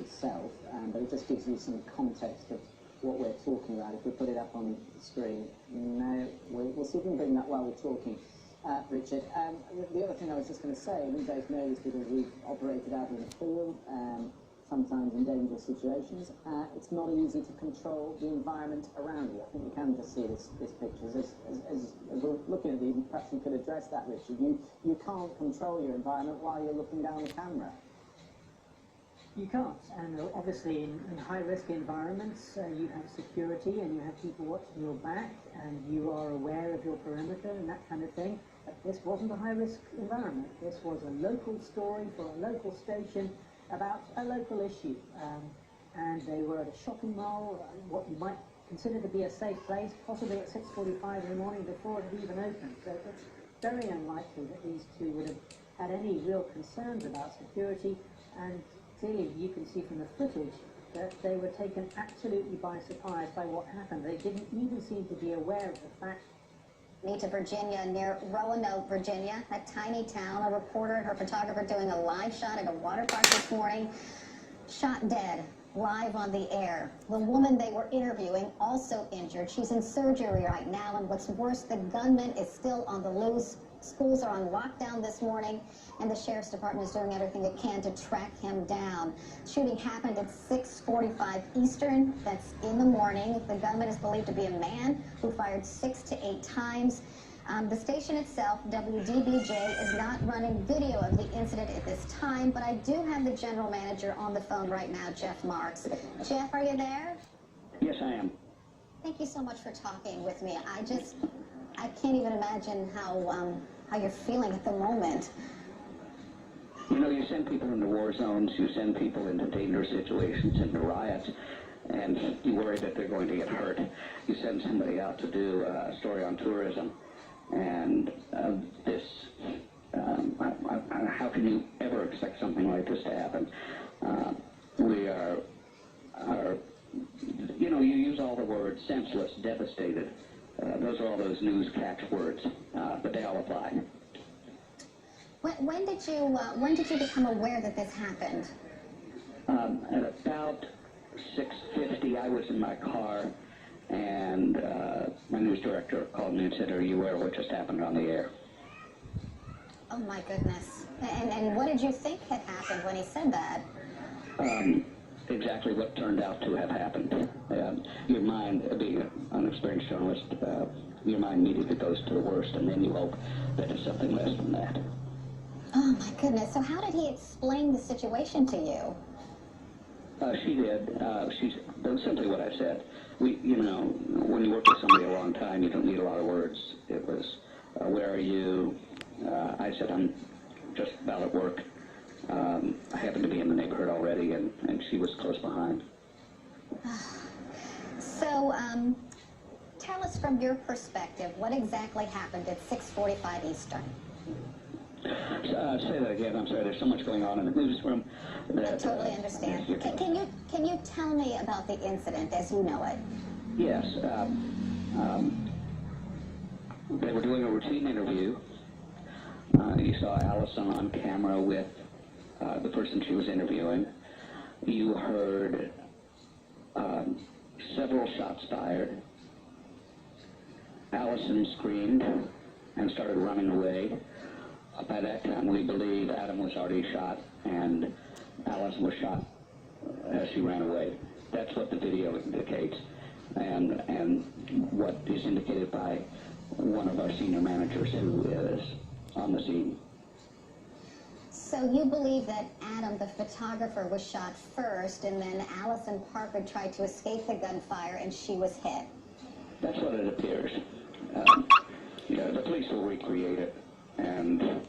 itself, but it just gives you some context of what we're talking about. If we put it up on the screen. No, we'll see if we can bring that while we're talking. Richard, the other thing I was just going to say, we both know this because we've operated out in the field, sometimes in dangerous situations. It's not easy to control the environment around you. I think you can just see this pictures. As we're looking at these, perhaps you could address that, Richard. You can't control your environment while you're looking down the camera. You can't, and obviously in high-risk environments, you have security and you have people watching your back, and you are aware of your perimeter and that kind of thing. But this wasn't a high-risk environment. This was a local story for a local station about a local issue, and they were at a shopping mall, what you might consider to be a safe place, possibly at 6:45 in the morning before it had even opened. So it's very unlikely that these two would have had any real concerns about security, and clearly you can see from the footage that they were taken absolutely by surprise by what happened. They didn't even seem to be aware of the fact. To Virginia, near Roanoke, Virginia, a tiny town. A reporter and her photographer doing a live shot at a water park this morning, shot dead, live on the air. The woman they were interviewing also injured. She's in surgery right now, and what's worse, the gunman is still on the loose. Schools are on lockdown this morning, and the Sheriff's Department is doing everything it can to track him down. Shooting happened at 6:45 Eastern. That's in the morning. The gunman is believed to be a man who fired 6 to 8 times. The station itself, WDBJ, is not running video of the incident at this time, but I do have the general manager on the phone right now, Jeff Marks. Jeff, are you there? Yes, I am. Thank you so much for talking with me. I can't even imagine how you're feeling at the moment. You know, you send people into war zones, you send people into dangerous situations, into riots, and you worry that they're going to get hurt. You send somebody out to do a story on tourism, and how can you ever expect something like this to happen? We are, you know, you use all the words, senseless, devastated. Those are all those news catchwords, but they all apply. When did you become aware that this happened? At about 6:50, I was in my car, and my news director called me and said, "Are you aware of what just happened on the air?" Oh my goodness! And what did you think had happened when he said that? Exactly what turned out to have happened. Your mind, being an experienced journalist, your mind immediately goes to the worst, and then you hope that it's something less than that. Oh my goodness! So how did he explain the situation to you? She did. That was simply what I said. You know, when you work with somebody a long time, you don't need a lot of words. It was, where are you? I said, I'm just about at work. I happened to be in the neighborhood already, and she was close behind. So, tell us from your perspective, what exactly happened at 6:45 Eastern? Say that again. I'm sorry. There's so much going on in the newsroom. I totally understand. Can you tell me about the incident as you know it? Yes. They were doing a routine interview. You saw Allison on camera with the person she was interviewing. You heard several shots fired. Allison screamed and started running away. By that time, we believe Adam was already shot, and Allison was shot as she ran away. That's what the video indicates, and what is indicated by one of our senior managers who is on the scene. So you believe that Adam, the photographer, was shot first, and then Allison Parker tried to escape the gunfire, and she was hit? That's what it appears. You know, the police will recreate it, and